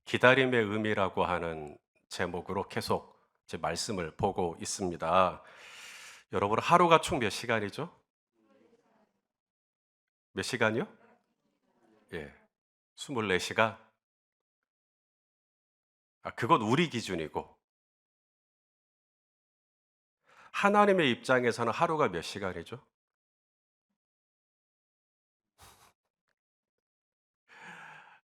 기다림의 의미라고 하는 제목으로 계속 제 말씀을 보고 있습니다. 여러분 하루가 총 몇 시간이죠? 몇 시간이요? 예. 24시간? 그건 우리 기준이고 하나님의 입장에서는 하루가 몇 시간이죠?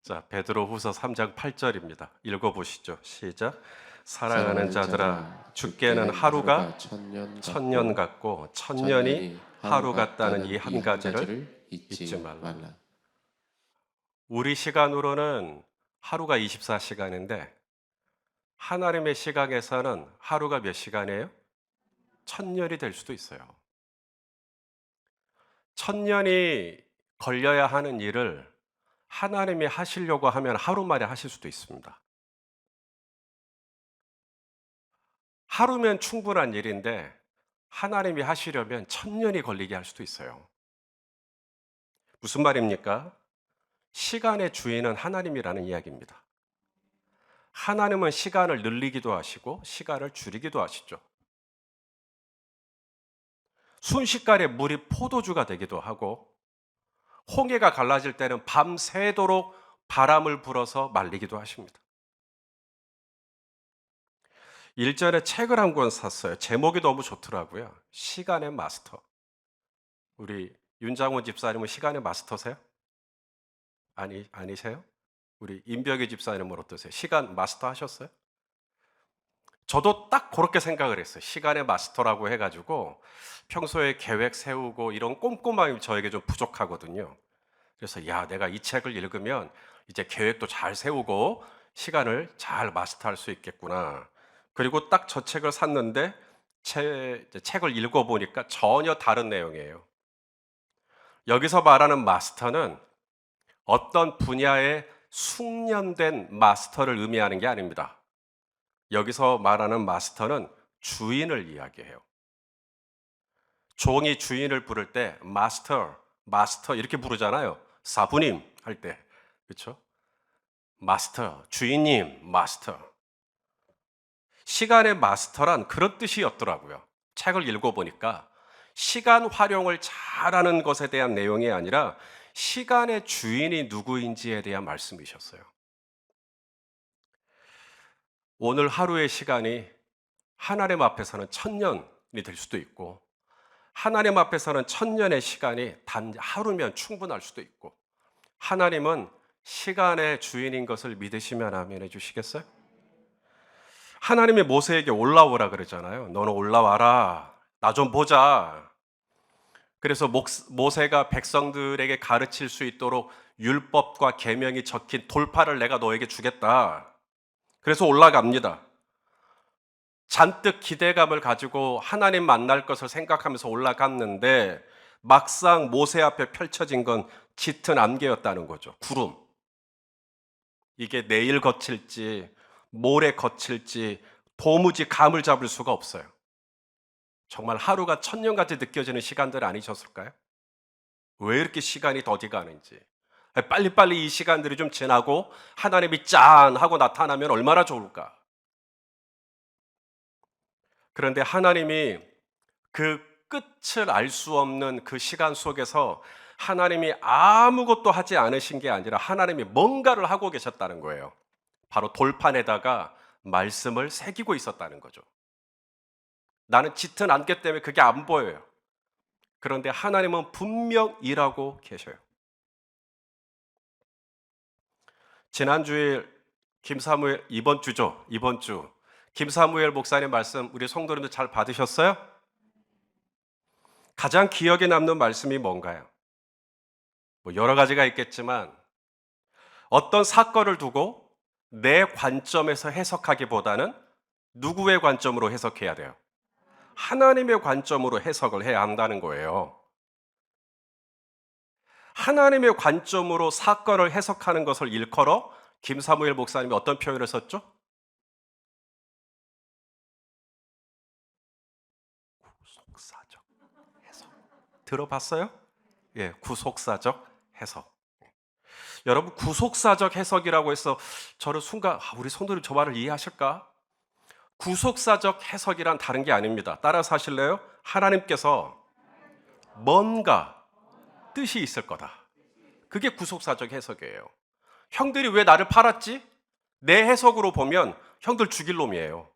자, 베드로후서 3장 8절입니다. 읽어 보시죠. 시작. 사랑하는 사랑하는 자들아, 자들아, 주께는 주께는 하루가 하루가 천년 천년 같고 같고 천년이 천년이 하루 하루 같다는 이 같다는 이 한 한 가지를 가지를 잊지 잊지 말라. 말라. 우리 시간으로는 하루가 24시간인데 하나님의 시각에서는 하루가 몇 시간이에요? 천년이 될 수도 있어요. 천년이 걸려야 하는 일을 하나님이 하시려고 하면 하루 만에 하실 수도 있습니다. 하루면 충분한 일인데 하나님이 하시려면 천년이 걸리게 할 수도 있어요. 무슨 말입니까? 시간의 주인은 하나님이라는 이야기입니다. 하나님은 시간을 늘리기도 하시고 시간을 줄이기도 하시죠. 순식간에 물이 포도주가 되기도 하고 홍해가 갈라질 때는 밤새도록 바람을 불어서 말리기도 하십니다. 일전에 책을 한 권 샀어요. 제목이 너무 좋더라고요. 시간의 마스터. 우리 윤장원 집사님은 시간의 마스터세요? 아니세요? 우리 임병희 집사님은 어떠세요? 시간 마스터 하셨어요? 저도 딱 그렇게 생각을 했어요. 시간의 마스터라고 해가지고 평소에 계획 세우고 이런 꼼꼼함이 저에게 좀 부족하거든요. 그래서 야, 내가 이 책을 읽으면 이제 계획도 잘 세우고 시간을 잘 마스터할 수 있겠구나. 그리고 딱 저 책을 샀는데 책을 읽어보니까 전혀 다른 내용이에요. 여기서 말하는 마스터는 어떤 분야에 숙련된 마스터를 의미하는 게 아닙니다. 여기서 말하는 마스터는 주인을 이야기해요. 종이 주인을 부를 때 마스터, 마스터 이렇게 부르잖아요. 사부님 할 때. 그렇죠? 마스터, 주인님, 마스터. 시간의 마스터란 그런 뜻이었더라고요. 책을 읽어보니까 시간 활용을 잘하는 것에 대한 내용이 아니라 시간의 주인이 누구인지에 대한 말씀이셨어요. 오늘 하루의 시간이 하나님 앞에서는 천년이 될 수도 있고 하나님 앞에서는 천년의 시간이 단 하루면 충분할 수도 있고 하나님은 시간의 주인인 것을 믿으시면 아멘 해주시겠어요? 하나님이 모세에게 올라오라 그러잖아요. 너는 올라와라. 나 좀 보자. 그래서 모세가 백성들에게 가르칠 수 있도록 율법과 계명이 적힌 돌파를 내가 너에게 주겠다. 그래서 올라갑니다. 잔뜩 기대감을 가지고 하나님 만날 것을 생각하면서 올라갔는데 막상 모세 앞에 펼쳐진 건 짙은 안개였다는 거죠. 구름. 이게 내일 거칠지 모레 거칠지 도무지 감을 잡을 수가 없어요. 정말 하루가 천년같이 느껴지는 시간들 아니셨을까요? 왜 이렇게 시간이 더디 가는지. 빨리빨리 이 시간들이 좀 지나고 하나님이 짠 하고 나타나면 얼마나 좋을까. 그런데 하나님이 그 끝을 알 수 없는 그 시간 속에서 하나님이 아무것도 하지 않으신 게 아니라 하나님이 뭔가를 하고 계셨다는 거예요. 바로 돌판에다가 말씀을 새기고 있었다는 거죠. 나는 짙은 안개 때문에 그게 안 보여요. 그런데 하나님은 분명 일하고 계셔요. 지난주에 김사무엘, 이번 주죠. 이번 주. 김사무엘 목사님 말씀 우리 성도님들 잘 받으셨어요? 가장 기억에 남는 말씀이 뭔가요? 뭐 여러 가지가 있겠지만 어떤 사건을 두고 내 관점에서 해석하기보다는 누구의 관점으로 해석해야 돼요? 하나님의 관점으로 해석을 해야 한다는 거예요. 하나님의 관점으로 사건을 해석하는 것을 일컬어 김사무엘 목사님이 어떤 표현을 썼죠? 구속사적 해석. 들어봤어요? 예, 구속사적 해석. 여러분, 구속사적 해석이라고 해서 저는 순간 우리 성도들 저 말을 이해하실까? 구속사적 해석이란 다른 게 아닙니다. 따라서 하실래요? 하나님께서 뭔가 뜻이 있을 거다. 그게 구속사적 해석이에요. 형들이 왜 나를 팔았지? 내 해석으로 보면 형들 죽일 놈이에요.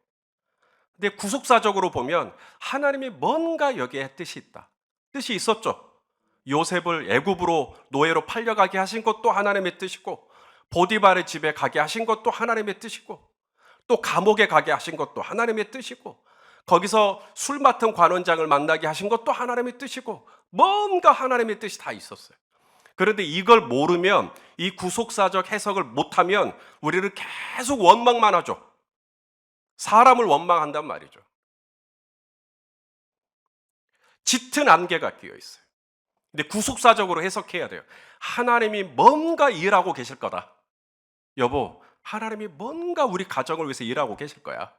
근데 구속사적으로 보면 하나님이 뭔가 여기에 뜻이 있다. 뜻이 있었죠. 요셉을 애굽으로 노예로 팔려가게 하신 것도 하나님의 뜻이고, 보디발의 집에 가게 하신 것도 하나님의 뜻이고, 또 감옥에 가게 하신 것도 하나님의 뜻이고, 거기서 술 맡은 관원장을 만나게 하신 것도 하나님의 뜻이고, 뭔가 하나님의 뜻이 다 있었어요. 그런데 이걸 모르면, 이 구속사적 해석을 못하면 우리는 계속 원망만 하죠. 사람을 원망한단 말이죠. 짙은 안개가 끼어 있어요. 근데 구속사적으로 해석해야 돼요. 하나님이 뭔가 일하고 계실 거다. 여보, 하나님이 뭔가 우리 가정을 위해서 일하고 계실 거야.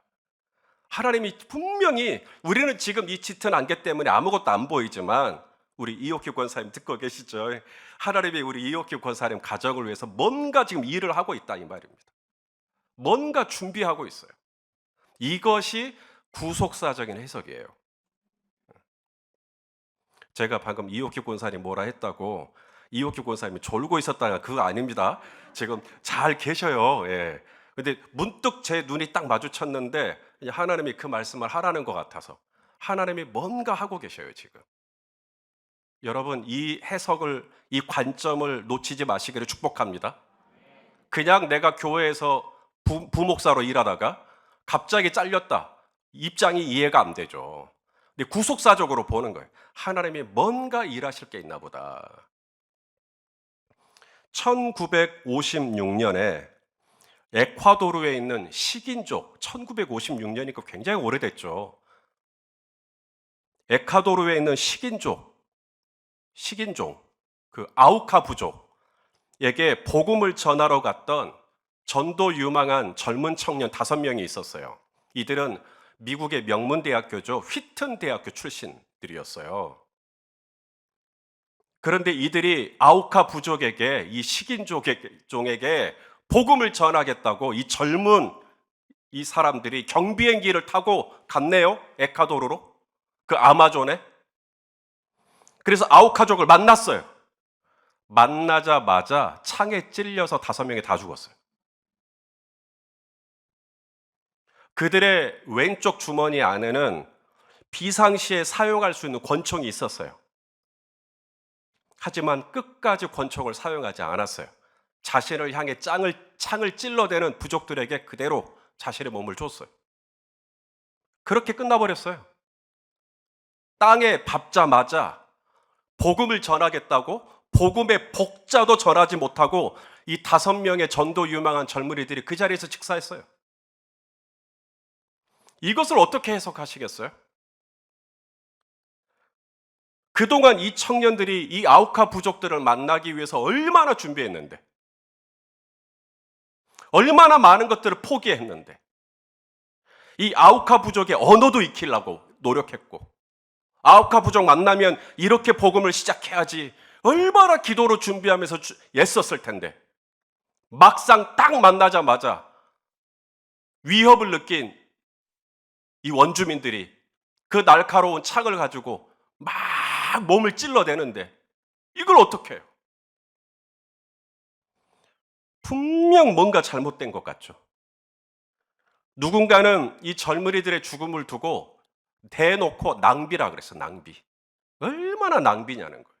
하나님이 분명히, 우리는 지금 이 짙은 안개 때문에 아무것도 안 보이지만, 우리 이옥희 권사님 듣고 계시죠? 하나님이 우리 이옥희 권사님 가정을 위해서 뭔가 지금 일을 하고 있다 이 말입니다. 뭔가 준비하고 있어요. 이것이 구속사적인 해석이에요. 제가 방금 이옥희 권사님 뭐라 했다고, 이옥희 권사님이 졸고 있었다가 그거 아닙니다. 지금 잘 계셔요. 예. 근데 문득 제 눈이 딱 마주쳤는데 하나님이 그 말씀을 하라는 것 같아서, 하나님이 뭔가 하고 계셔요 지금. 여러분, 이 해석을, 이 관점을 놓치지 마시기를 축복합니다. 그냥 내가 교회에서 부목사로 일하다가 갑자기 잘렸다, 입장이 이해가 안 되죠. 근데 구속사적으로 보는 거예요. 하나님이 뭔가 일하실 게 있나 보다. 1956년에 에콰도르에 있는 식인족, 1956년이니까 굉장히 오래됐죠. 에콰도르에 있는 식인종, 그 아우카 부족에게 복음을 전하러 갔던 전도 유망한 젊은 청년 5명이 있었어요. 이들은 미국의 명문대학교죠. 휘튼 대학교 출신들이었어요. 그런데 이들이 아우카 부족에게, 이 식인종에게 복음을 전하겠다고 이 젊은 이 사람들이 경비행기를 타고 갔네요. 에콰도르로, 그 아마존에. 그래서 아우카족을 만났어요. 만나자마자 창에 찔려서 5명이 다 죽었어요. 그들의 왼쪽 주머니 안에는 비상시에 사용할 수 있는 권총이 있었어요. 하지만 끝까지 권총을 사용하지 않았어요. 자신을 향해 창을 찔러대는 부족들에게 그대로 자신의 몸을 줬어요. 그렇게 끝나버렸어요. 땅에 밟자마자 복음을 전하겠다고 복음의 복자도 전하지 못하고 이 5명의 전도 유망한 젊은이들이 그 자리에서 직사했어요. 이것을 어떻게 해석하시겠어요? 그동안 이 청년들이 이 아우카 부족들을 만나기 위해서 얼마나 준비했는데, 얼마나 많은 것들을 포기했는데, 이 아우카 부족의 언어도 익히려고 노력했고, 아우카 부족 만나면 이렇게 복음을 시작해야지 얼마나 기도로 준비하면서 애썼을 텐데, 막상 딱 만나자마자 위협을 느낀 이 원주민들이 그 날카로운 창을 가지고 막 몸을 찔러대는데 이걸 어떻게 해요? 분명 뭔가 잘못된 것 같죠. 누군가는 이 젊은이들의 죽음을 두고 대놓고 낭비라 그랬어. 낭비. 얼마나 낭비냐는 거예요.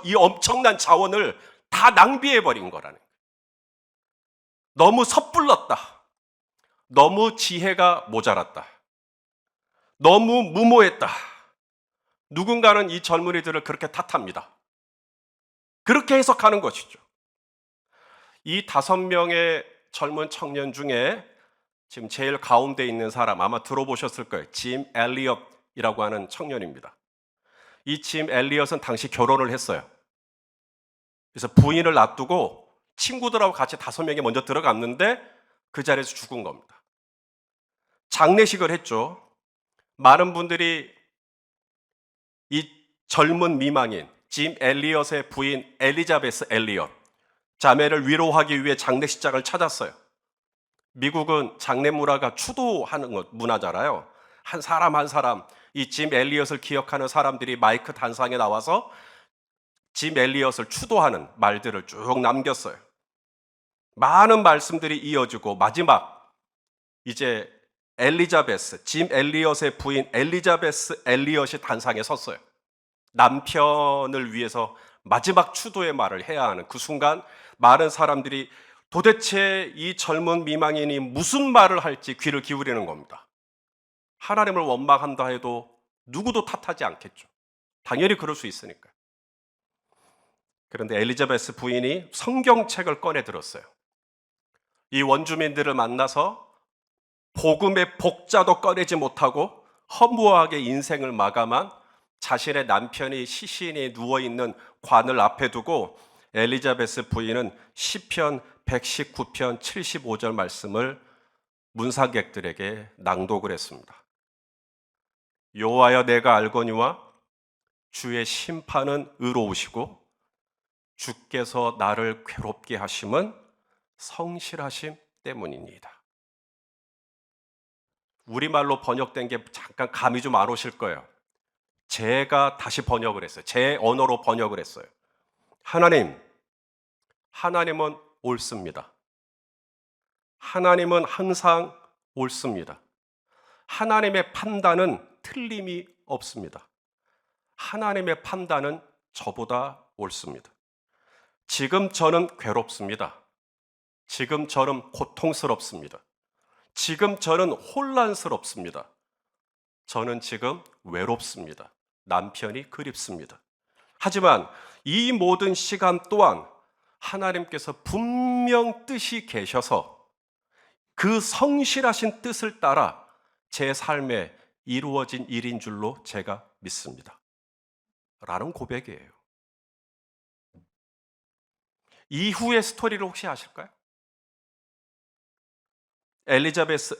이 엄청난 자원을 다 낭비해버린 거라는 거예요. 너무 섣불렀다. 너무 지혜가 모자랐다. 너무 무모했다. 누군가는 이 젊은이들을 그렇게 탓합니다. 그렇게 해석하는 것이죠. 이 5명의 젊은 청년 중에 지금 제일 가운데 있는 사람 아마 들어보셨을 거예요. 짐 엘리엇이라고 하는 청년입니다. 이 짐 엘리엇은 당시 결혼을 했어요. 그래서 부인을 놔두고 친구들하고 같이 5명이 먼저 들어갔는데 그 자리에서 죽은 겁니다. 장례식을 했죠. 많은 분들이 이 젊은 미망인 짐 엘리엇의 부인 엘리자베스 엘리엇, 자매를 위로하기 위해 장례식장을 찾았어요. 미국은 장례 문화가 추도하는 문화잖아요. 한 사람 한 사람, 이 짐 엘리엇을 기억하는 사람들이 마이크 단상에 나와서 짐 엘리엇을 추도하는 말들을 쭉 남겼어요. 많은 말씀들이 이어지고 마지막 이제 엘리자베스, 짐 엘리엇의 부인 엘리자베스 엘리엇이 단상에 섰어요. 남편을 위해서 마지막 추도의 말을 해야 하는 그 순간 많은 사람들이 도대체 이 젊은 미망인이 무슨 말을 할지 귀를 기울이는 겁니다. 하나님을 원망한다 해도 누구도 탓하지 않겠죠. 당연히 그럴 수 있으니까요. 그런데 엘리자베스 부인이 성경책을 꺼내 들었어요. 이 원주민들을 만나서 복음의 복자도 꺼내지 못하고 허무하게 인생을 마감한 자신의 남편이 시신이 누워있는 관을 앞에 두고 엘리자베스 부인은 시편 119편 75절 말씀을 문상객들에게 낭독을 했습니다. 여호와여 내가 알거니와 주의 심판은 의로우시고 주께서 나를 괴롭게 하심은 성실하심 때문입니다. 우리말로 번역된 게 잠깐 감이 좀 안 오실 거예요. 제가 다시 번역을 했어요. 제 언어로 번역을 했어요. 하나님은 옳습니다. 하나님은 항상 옳습니다. 하나님의 판단은 틀림이 없습니다. 하나님의 판단은 저보다 옳습니다. 지금 저는 괴롭습니다. 지금 저는 고통스럽습니다. 지금 저는 혼란스럽습니다. 저는 지금 외롭습니다. 남편이 그립습니다. 하지만 이 모든 시간 또한 하나님께서 분명 뜻이 계셔서 그 성실하신 뜻을 따라 제 삶에 이루어진 일인 줄로 제가 믿습니다. 라는 고백이에요. 이후의 스토리를 혹시 아실까요? 엘리자베스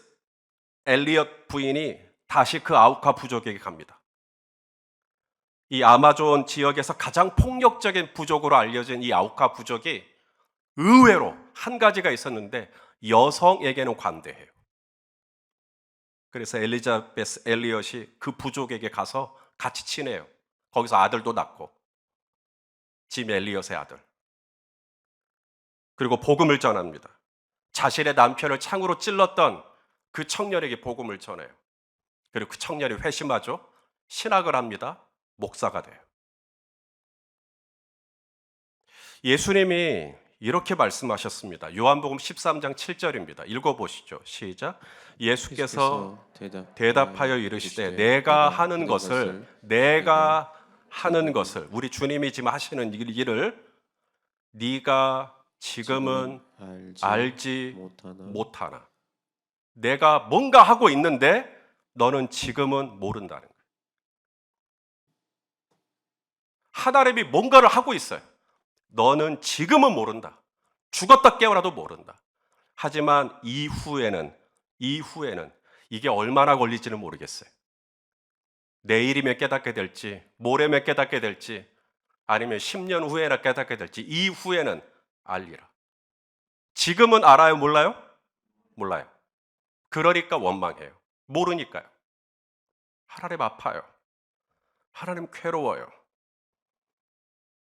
엘리엇 부인이 다시 그 아우카 부족에게 갑니다. 이 아마존 지역에서 가장 폭력적인 부족으로 알려진 이 아우카 부족이 의외로 한 가지가 있었는데 여성에게는 관대해요. 그래서 엘리자베스 엘리엇이 그 부족에게 가서 같이 지내요. 거기서 아들도 낳고, 짐 엘리엇의 아들. 그리고 복음을 전합니다. 자신의 남편을 창으로 찔렀던 그 청년에게 복음을 전해요. 그리고 그 청년이 회심하죠. 신학을 합니다. 목사가 돼요. 예수님이 이렇게 말씀하셨습니다. 요한복음 13장 7절입니다. 읽어보시죠. 시작. 예수께서 대답하여 이르시되 내가 하는 것을 우리 주님이 지금 하시는 일을 네가 지금은 알지 못하나. 내가 뭔가 하고 있는데 너는 지금은 모른다는 거예요. 하나님이 뭔가를 하고 있어요. 너는 지금은 모른다. 죽었다 깨어나도 모른다. 하지만 이후에는 이게 얼마나 걸릴지는 모르겠어요. 내일이면 깨닫게 될지, 모레면 깨닫게 될지, 아니면 10년 후에나 깨닫게 될지, 이후에는 알리라. 지금은 알아요? 몰라요? 몰라요. 그러니까 원망해요. 모르니까요. 하나님 아파요. 하나님 괴로워요.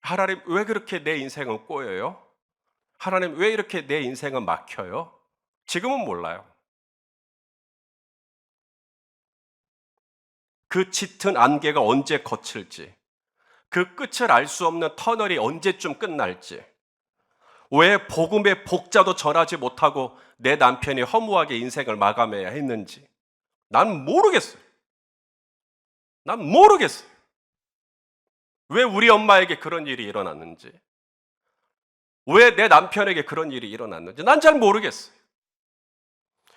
하나님 왜 그렇게 내 인생은 꼬여요? 하나님 왜 이렇게 내 인생은 막혀요? 지금은 몰라요. 그 짙은 안개가 언제 거칠지, 그 끝을 알 수 없는 터널이 언제쯤 끝날지, 왜 복음의 복자도 전하지 못하고 내 남편이 허무하게 인생을 마감해야 했는지 난 모르겠어요. 왜 우리 엄마에게 그런 일이 일어났는지, 왜 내 남편에게 그런 일이 일어났는지 난 잘 모르겠어요.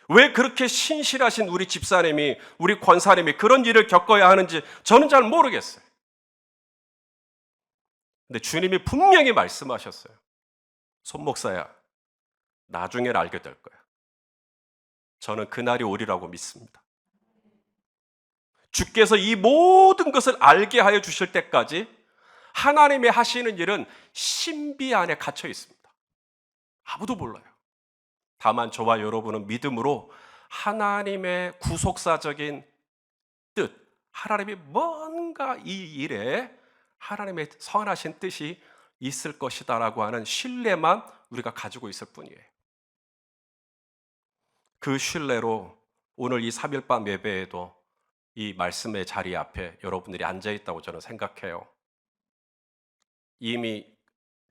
왜 그렇게 신실하신 우리 집사님이, 우리 권사님이 그런 일을 겪어야 하는지 저는 잘 모르겠어요. 근데 주님이 분명히 말씀하셨어요. 손 목사야, 나중엔 알게 될 거야. 저는 그날이 오리라고 믿습니다. 주께서 이 모든 것을 알게 하여 주실 때까지 하나님의 하시는 일은 신비 안에 갇혀 있습니다. 아무도 몰라요. 다만 저와 여러분은 믿음으로 하나님의 구속사적인 뜻, 하나님이 뭔가 이 일에 하나님의 선하신 뜻이 있을 것이다라고 하는 신뢰만 우리가 가지고 있을 뿐이에요. 그 신뢰로 오늘 이 3일밤 예배에도 이 말씀의 자리 앞에 여러분들이 앉아 있다고 저는 생각해요. 이미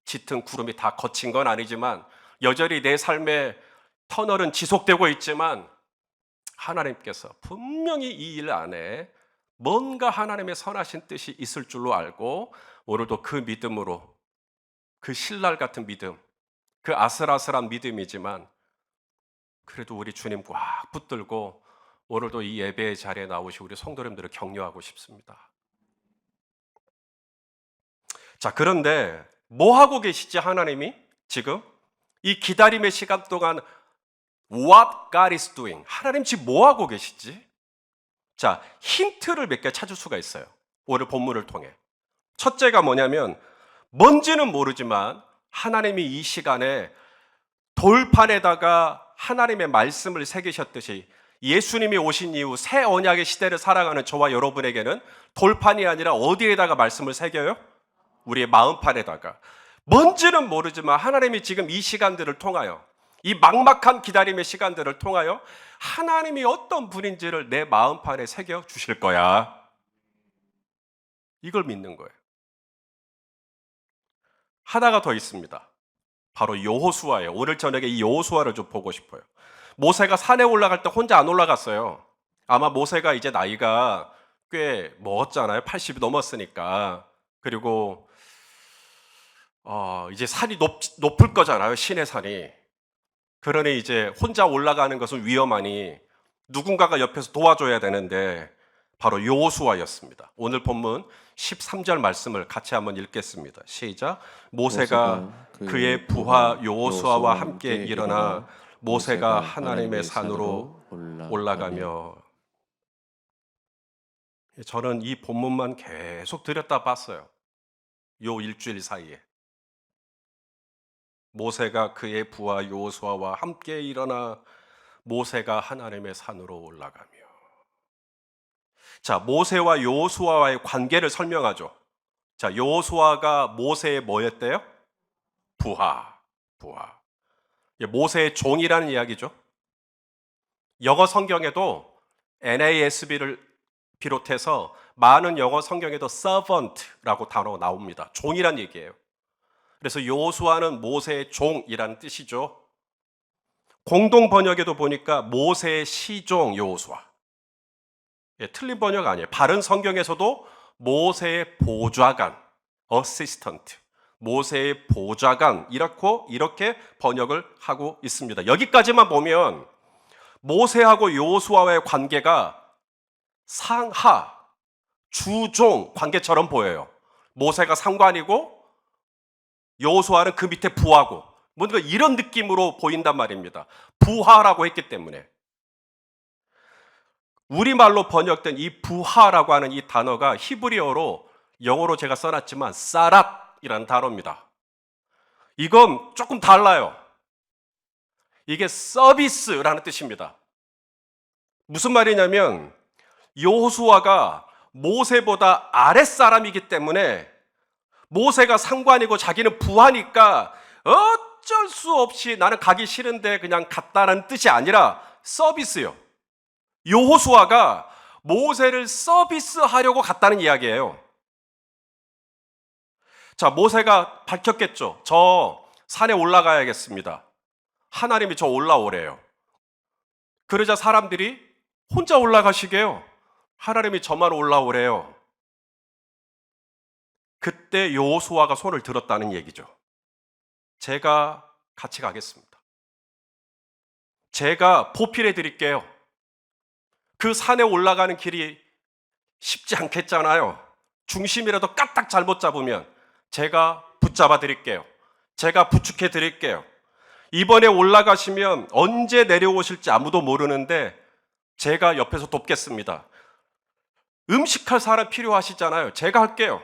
짙은 구름이 다 거친 건 아니지만 여전히 내 삶의 터널은 지속되고 있지만 하나님께서 분명히 이 일 안에 뭔가 하나님의 선하신 뜻이 있을 줄로 알고 오늘도 그 믿음으로, 그 신랄 같은 믿음, 그 아슬아슬한 믿음이지만 그래도 우리 주님 꽉 붙들고 오늘도 이 예배의 자리에 나오신 우리 성도님들을 격려하고 싶습니다. 자, 그런데 뭐 하고 계시지 하나님이 지금? 이 기다림의 시간 동안 What God is doing. 하나님 지금 뭐 하고 계시지? 자, 힌트를 몇 개 찾을 수가 있어요. 오늘 본문을 통해. 첫째가 뭐냐면 뭔지는 모르지만 하나님이 이 시간에 돌판에다가 하나님의 말씀을 새기셨듯이 예수님이 오신 이후 새 언약의 시대를 살아가는 저와 여러분에게는 돌판이 아니라 어디에다가 말씀을 새겨요? 우리의 마음판에다가. 뭔지는 모르지만 하나님이 지금 이 시간들을 통하여, 이 막막한 기다림의 시간들을 통하여 하나님이 어떤 분인지를 내 마음판에 새겨 주실 거야. 이걸 믿는 거예요. 하나가 더 있습니다. 바로 여호수아예요. 오늘 저녁에 이 여호수아를 좀 보고 싶어요. 모세가 산에 올라갈 때 혼자 안 올라갔어요. 아마 모세가 이제 나이가 꽤 먹었잖아요. 80이 넘었으니까. 그리고 이제 산이 높을 거잖아요. 시내 산이. 그러니 이제 혼자 올라가는 것은 위험하니 누군가가 옆에서 도와줘야 되는데 바로 여호수아였습니다. 오늘 본문 13절 말씀을 같이 한번 읽겠습니다. 시작. 모세가 그의 부하 여호수아와 함께 일어나 모세가 하나님의 산으로 올라가며. 저는 이 본문만 계속 들여다봤어요. 요 일주일 사이에. 모세가 그의 부하 여호수아와 함께 일어나 모세가 하나님의 산으로 올라가며. 자, 모세와 여호수아와의 관계를 설명하죠. 자, 여호수아가 모세의 뭐였대요? 부하. 모세의 종이라는 이야기죠. 영어 성경에도 NASB를 비롯해서 많은 영어 성경에도 servant라고 단어가 나옵니다. 종이란 얘기예요. 그래서 여호수아는 모세의 종이라는 뜻이죠. 공동 번역에도 보니까 모세의 시종 여호수아. 틀린 번역 아니에요. 바른 성경에서도 모세의 보좌관, 어시스턴트, 모세의 보좌관 이렇게 번역을 하고 있습니다. 여기까지만 보면 모세하고 여호수아와의 관계가 상하, 주종 관계처럼 보여요. 모세가 상관이고 여호수아는 그 밑에 부하고 뭔가 이런 느낌으로 보인단 말입니다. 부하라고 했기 때문에. 우리말로 번역된 이 부하라고 하는 이 단어가 히브리어로 영어로 제가 써놨지만 사랏이라는 단어입니다. 이건 조금 달라요. 이게 서비스라는 뜻입니다. 무슨 말이냐면 여호수아가 모세보다 아랫사람이기 때문에 모세가 상관이고 자기는 부하니까 어쩔 수 없이 나는 가기 싫은데 그냥 갔다는 뜻이 아니라 서비스요. 여호수아가 모세를 서비스하려고 갔다는 이야기예요. 자, 모세가 밝혔겠죠. 저 산에 올라가야겠습니다. 하나님이 저 올라오래요. 그러자 사람들이 혼자 올라가시게요. 하나님이 저만 올라오래요. 그때 여호수아가 손을 들었다는 얘기죠. 제가 같이 가겠습니다. 제가 보필해 드릴게요. 그 산에 올라가는 길이 쉽지 않겠잖아요. 중심이라도 까딱 잘못 잡으면 제가 붙잡아 드릴게요. 제가 부축해 드릴게요. 이번에 올라가시면 언제 내려오실지 아무도 모르는데 제가 옆에서 돕겠습니다. 음식할 사람 필요하시잖아요. 제가 할게요.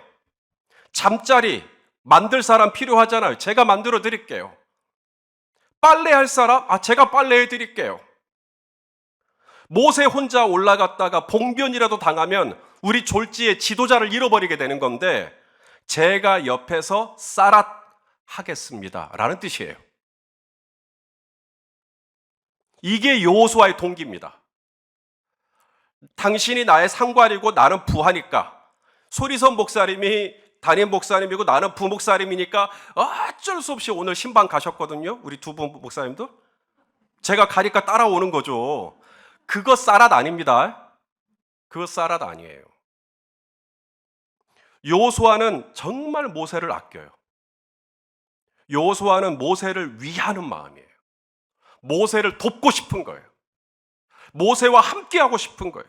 잠자리 만들 사람 필요하잖아요. 제가 만들어 드릴게요. 빨래할 사람? 제가 빨래해 드릴게요. 모세 혼자 올라갔다가 봉변이라도 당하면 우리 졸지에 지도자를 잃어버리게 되는 건데, 제가 옆에서 싸랏 하겠습니다 라는 뜻이에요. 이게 여호수아의 동기입니다. 당신이 나의 상관이고 나는 부하니까, 소리선 목사님이 담임 목사님이고 나는 부목사님이니까 어쩔 수 없이 오늘 신방 가셨거든요. 우리 두 분 목사님도. 제가 가니까 따라오는 거죠. 그거 쌀앗 아닙니다. 그거 쌀앗 아니에요. 여호수아는 정말 모세를 아껴요. 여호수아는 모세를 위하는 마음이에요. 모세를 돕고 싶은 거예요. 모세와 함께하고 싶은 거예요.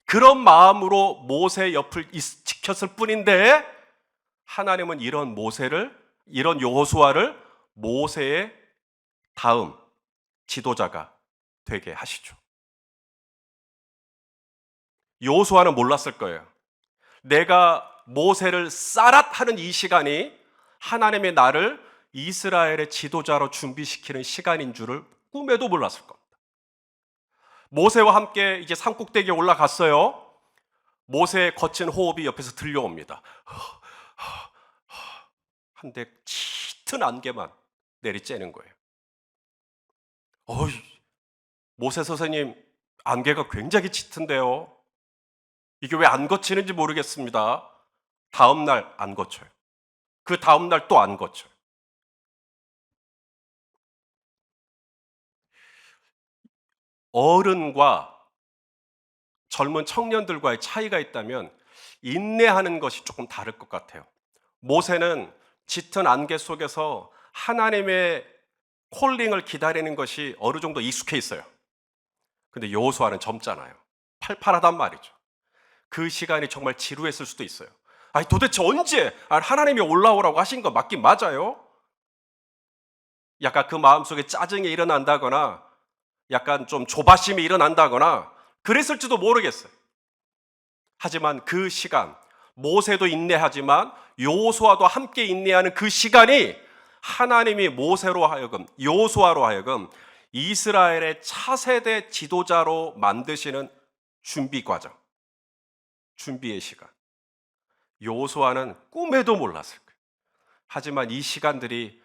그런 마음으로 모세 옆을 지켰을 뿐인데, 하나님은 이런 여호수아를 모세의 다음 지도자가 되게 하시죠. 여호수아는 몰랐을 거예요. 내가 모세를 쌀앗하는 이 시간이 하나님의 나를 이스라엘의 지도자로 준비시키는 시간인 줄을 꿈에도 몰랐을 겁니다. 모세와 함께 이제 산꼭대기에 올라갔어요. 모세의 거친 호흡이 옆에서 들려옵니다. 한데 짙은 안개만 내리쬐는 거예요. 모세 선생님, 안개가 굉장히 짙은데요. 이게 왜 안 거치는지 모르겠습니다. 다음 날 안 거쳐요. 그 다음 날 또 안 거쳐요. 어른과 젊은 청년들과의 차이가 있다면 인내하는 것이 조금 다를 것 같아요. 모세는 짙은 안개 속에서 하나님의 콜링을 기다리는 것이 어느 정도 익숙해 있어요. 근데 여호수아는 젊잖아요. 팔팔하단 말이죠. 그 시간이 정말 지루했을 수도 있어요. 도대체 언제 하나님이 올라오라고 하신 거 맞긴 맞아요? 약간 그 마음속에 짜증이 일어난다거나 약간 좀 조바심이 일어난다거나 그랬을지도 모르겠어요. 하지만 그 시간, 모세도 인내하지만 여호수아도 함께 인내하는 그 시간이 하나님이 여호수아로 하여금 이스라엘의 차세대 지도자로 만드시는 준비 과정, 준비의 시간. 여호수아는 꿈에도 몰랐을 거예요. 하지만 이 시간들이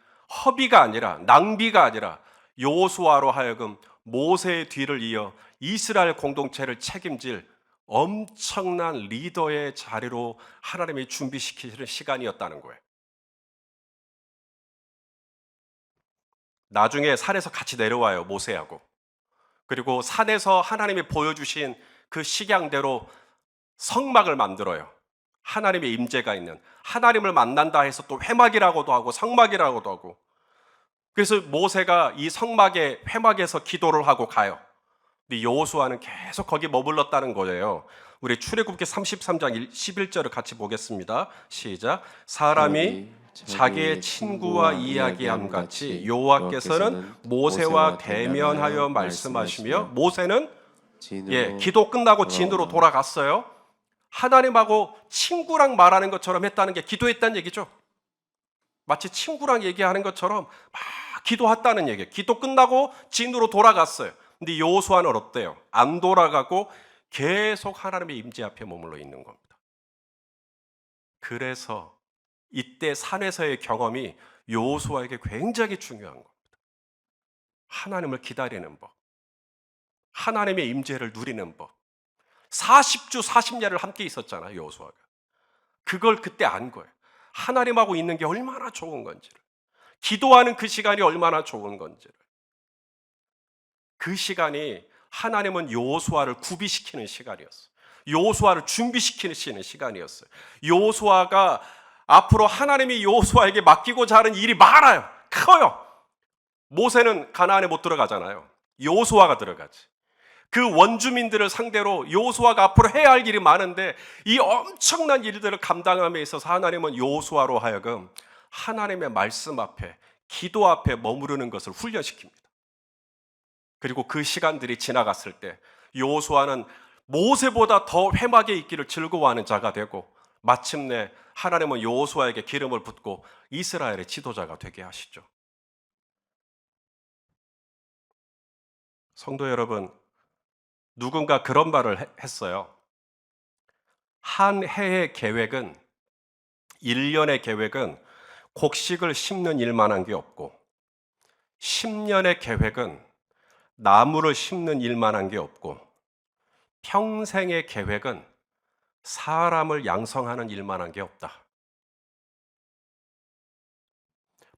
허비가 아니라, 낭비가 아니라 여호수아로 하여금 모세의 뒤를 이어 이스라엘 공동체를 책임질 엄청난 리더의 자리로 하나님이 준비시키시는 시간이었다는 거예요. 나중에 산에서 같이 내려와요, 모세하고. 그리고 산에서 하나님이 보여주신 그 식양대로 성막을 만들어요. 하나님의 임재가 있는, 하나님을 만난다 해서 또 회막이라고도 하고 성막이라고도 하고. 그래서 모세가 이 성막의 회막에서 기도를 하고 가요. 근데 여호수아는 계속 거기 머물렀다는 거예요. 우리 출애굽기 33장 11절을 같이 보겠습니다. 시작. 사람이 자기의 친구와 이야기함 같이 여호와께서는 모세와 대면하여 말씀하시며, 모세는 기도 끝나고 진으로 돌아갔어요. 하나님하고 친구랑 말하는 것처럼 했다는 게 기도했다는 얘기죠. 마치 친구랑 얘기하는 것처럼 막 기도했다는 얘기예요. 기도 끝나고 진으로 돌아갔어요. 근데 여호수아는 어때요? 안 돌아가고 계속 하나님의 임재 앞에 머물러 있는 겁니다. 그래서 이때 산에서의 경험이 여호수아에게 굉장히 중요한 겁니다. 하나님을 기다리는 법, 하나님의 임재를 누리는 법. 40주 40야를 함께 있었잖아요, 여호수아가. 그걸 그때 안 거예요. 하나님하고 있는 게 얼마나 좋은 건지를, 기도하는 그 시간이 얼마나 좋은 건지를. 그 시간이 하나님은 여호수아를 구비시키는 시간이었어요. 여호수아를 준비시키는 시간이었어요. 여호수아가 앞으로 하나님이 여호수아에게 맡기고자 하는 일이 많아요. 커요. 모세는 가나안에 못 들어가잖아요. 여호수아가 들어가지. 그 원주민들을 상대로 여호수아가 앞으로 해야 할 일이 많은데, 이 엄청난 일들을 감당함에 있어서 하나님은 여호수아로 하여금 하나님의 말씀 앞에, 기도 앞에 머무르는 것을 훈련시킵니다. 그리고 그 시간들이 지나갔을 때 여호수아는 모세보다 더 회막에 있기를 즐거워하는 자가 되고, 마침내 하나님은 여호수아에게 기름을 붓고 이스라엘의 지도자가 되게 하시죠. 성도 여러분, 누군가 그런 말을 했어요. 한 해의 계획은, 1년의 계획은 곡식을 심는 일만한 게 없고, 10년의 계획은 나무를 심는 일만한 게 없고, 평생의 계획은 사람을 양성하는 일만한 게 없다.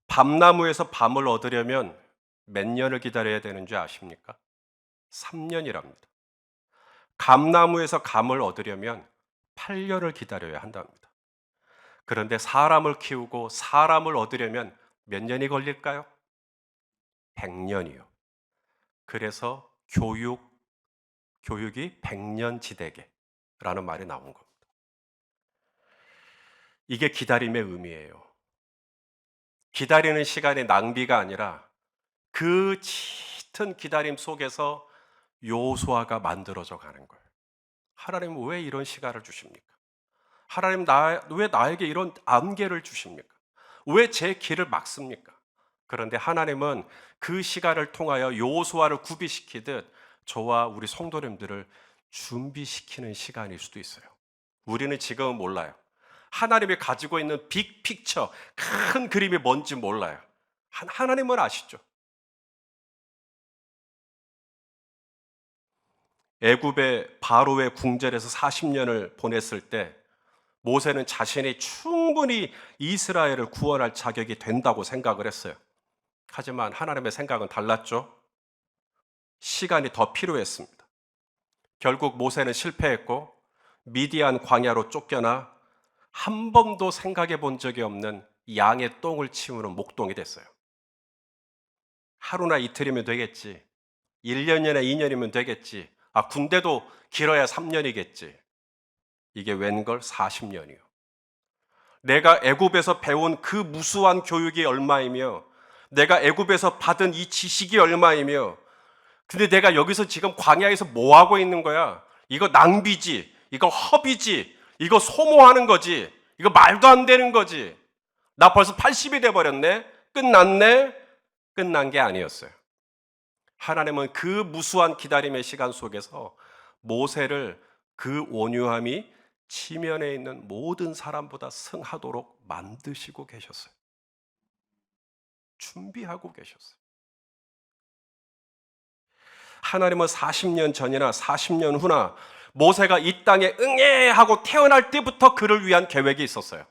밤나무에서 밤을 얻으려면 몇 년을 기다려야 되는 줄 아십니까? 3년이랍니다. 감나무에서 감을 얻으려면 8년을 기다려야 한답니다. 그런데 사람을 키우고 사람을 얻으려면 몇 년이 걸릴까요? 100년이요. 그래서 교육이 100년지대계라는 말이 나온 겁니다. 이게 기다림의 의미예요. 기다리는 시간의 낭비가 아니라 그 짙은 기다림 속에서 여호수아가 만들어져 가는 거예요. 하나님은 왜 이런 시간을 주십니까? 하나님 왜 나에게 이런 안개를 주십니까? 왜 제 길을 막습니까? 그런데 하나님은 그 시간을 통하여 여호수아를 구비시키듯 저와 우리 성도님들을 준비시키는 시간일 수도 있어요. 우리는 지금은 몰라요. 하나님이 가지고 있는 빅 픽처, 큰 그림이 뭔지 몰라요. 하나님은 아시죠? 애굽의 바로의 궁전에서 40년을 보냈을 때 모세는 자신이 충분히 이스라엘을 구원할 자격이 된다고 생각을 했어요. 하지만 하나님의 생각은 달랐죠. 시간이 더 필요했습니다. 결국 모세는 실패했고 미디안 광야로 쫓겨나 한 번도 생각해 본 적이 없는 양의 똥을 치우는 목동이 됐어요. 하루나 이틀이면 되겠지. 1년이나 2년이면 되겠지. 군대도 길어야 3년이겠지. 이게 웬걸 40년이요. 내가 애굽에서 배운 그 무수한 교육이 얼마이며 내가 애굽에서 받은 이 지식이 얼마이며 근데 내가 여기서 지금 광야에서 뭐 하고 있는 거야? 이거 낭비지. 이거 허비지. 이거 소모하는 거지. 이거 말도 안 되는 거지. 나 벌써 80이 돼 버렸네. 끝났네. 끝난 게 아니었어요. 하나님은 그 무수한 기다림의 시간 속에서 모세를 그 온유함이 지면에 있는 모든 사람보다 승하도록 만드시고 계셨어요. 준비하고 계셨어요. 하나님은 40년 전이나 40년 후나 모세가 이 땅에 응애하고 태어날 때부터 그를 위한 계획이 있었어요.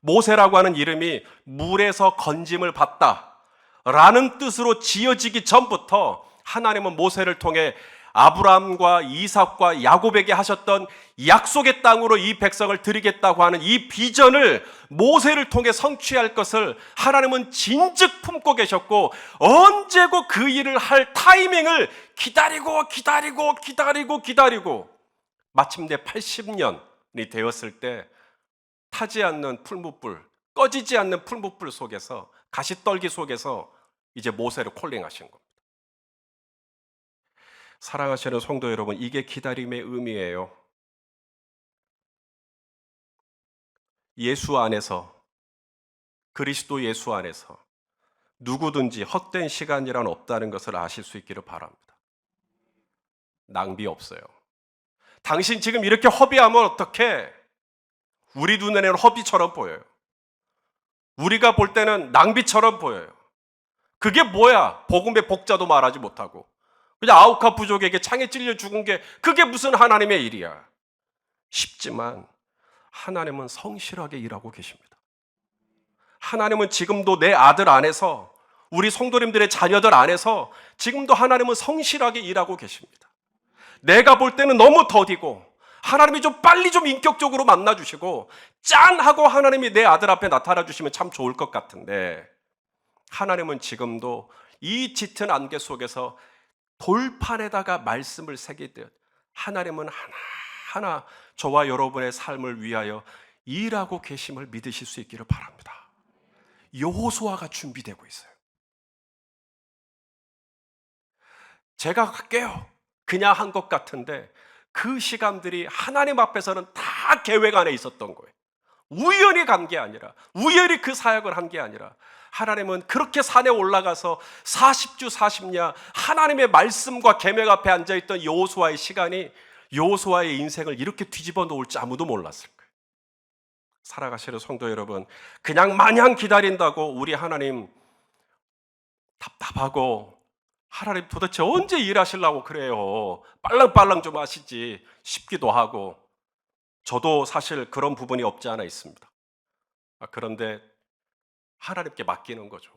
모세라고 하는 이름이 물에서 건짐을 받다 라는 뜻으로 지어지기 전부터 하나님은 모세를 통해 아브라함과 이삭과 야곱에게 하셨던 약속의 땅으로 이 백성을 드리겠다고 하는 이 비전을 모세를 통해 성취할 것을 하나님은 진즉 품고 계셨고 언제고 그 일을 할 타이밍을 기다리고 마침내 80년이 되었을 때 타지 않는 풀무불, 꺼지지 않는 풀무불 속에서 가시떨기 속에서 이제 모세를 콜링하신 겁니다. 사랑하시는 성도 여러분, 이게 기다림의 의미예요. 예수 안에서, 그리스도 예수 안에서 누구든지 헛된 시간이란 없다는 것을 아실 수 있기를 바랍니다. 낭비 없어요. 당신 지금 이렇게 허비하면 어떡해? 우리 눈에는 허비처럼 보여요. 우리가 볼 때는 낭비처럼 보여요. 그게 뭐야? 복음의 복자도 말하지 못하고 그냥 아우카 부족에게 창에 찔려 죽은 게 그게 무슨 하나님의 일이야? 쉽지만 하나님은 성실하게 일하고 계십니다. 하나님은 지금도 내 아들 안에서 우리 성도님들의 자녀들 안에서 지금도 하나님은 성실하게 일하고 계십니다. 내가 볼 때는 너무 더디고 하나님이 좀 빨리 좀 인격적으로 만나주시고 짠 하고 하나님이 내 아들 앞에 나타나 주시면 참 좋을 것 같은데 하나님은 지금도 이 짙은 안개 속에서 돌판에다가 말씀을 새기듯 하나님은 하나하나 저와 여러분의 삶을 위하여 일하고 계심을 믿으실 수 있기를 바랍니다. 여호수아가 준비되고 있어요. 제가 할게요. 그냥 한 것 같은데 그 시간들이 하나님 앞에서는 다 계획 안에 있었던 거예요. 우연히 간 게 아니라 우연히 그 사역을 한 게 아니라 하나님은 그렇게 산에 올라가서 40주 40야 하나님의 말씀과 계명 앞에 앉아있던 여호수아의 시간이 여호수아의 인생을 이렇게 뒤집어 놓을지 아무도 몰랐을 거예요. 살아가시는 성도 여러분, 그냥 마냥 기다린다고 우리 하나님 답답하고 하나님 도대체 언제 일하시려고 그래요? 빨랑빨랑 좀 하시지 싶기도 하고, 저도 사실 그런 부분이 없지 않아 있습니다. 그런데 하나님께 맡기는 거죠.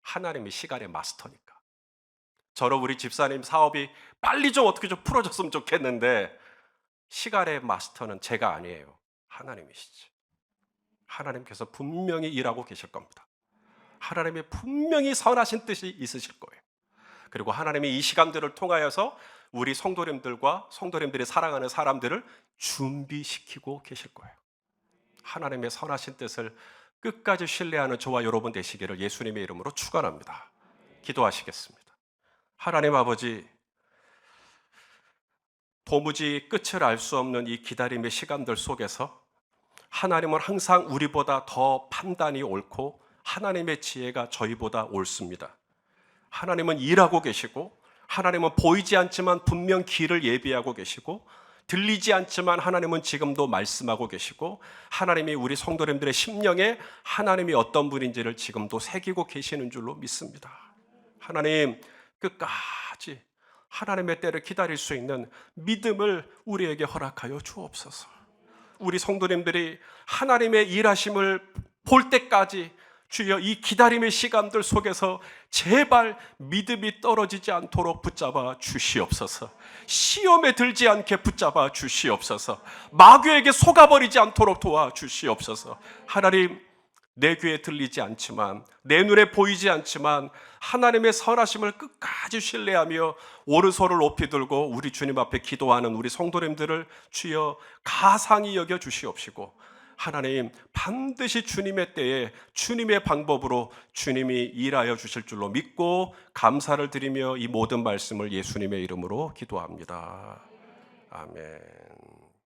하나님이 시간의 마스터니까. 저로 우리 집사님 사업이 빨리 좀 어떻게 좀 풀어졌으면 좋겠는데 시간의 마스터는 제가 아니에요. 하나님이시지. 하나님께서 분명히 일하고 계실 겁니다. 하나님이 분명히 선하신 뜻이 있으실 거예요. 그리고 하나님이 이 시간들을 통하여서 우리 성도님들과 성도님들이 사랑하는 사람들을 준비시키고 계실 거예요. 하나님의 선하신 뜻을 끝까지 신뢰하는 저와 여러분 되시기를 예수님의 이름으로 축원합니다. 기도하시겠습니다. 하나님 아버지, 도무지 끝을 알 수 없는 이 기다림의 시간들 속에서 하나님은 항상 우리보다 더 판단이 옳고 하나님의 지혜가 저희보다 옳습니다. 하나님은 일하고 계시고, 하나님은 보이지 않지만 분명 길을 예비하고 계시고, 들리지 않지만 하나님은 지금도 말씀하고 계시고, 하나님이 우리 성도님들의 심령에 하나님이 어떤 분인지를 지금도 새기고 계시는 줄로 믿습니다. 하나님, 끝까지 하나님의 때를 기다릴 수 있는 믿음을 우리에게 허락하여 주옵소서. 우리 성도님들이 하나님의 일하심을 볼 때까지 주여 이 기다림의 시간들 속에서 제발 믿음이 떨어지지 않도록 붙잡아 주시옵소서. 시험에 들지 않게 붙잡아 주시옵소서. 마귀에게 속아버리지 않도록 도와 주시옵소서. 하나님, 내 귀에 들리지 않지만, 내 눈에 보이지 않지만 하나님의 선하심을 끝까지 신뢰하며 오른손을 높이 들고 우리 주님 앞에 기도하는 우리 성도님들을 주여 가상히 여겨 주시옵시고, 하나님 반드시 주님의 때에 주님의 방법으로 주님이 일하여 주실 줄로 믿고 감사를 드리며 이 모든 말씀을 예수님의 이름으로 기도합니다. 아멘.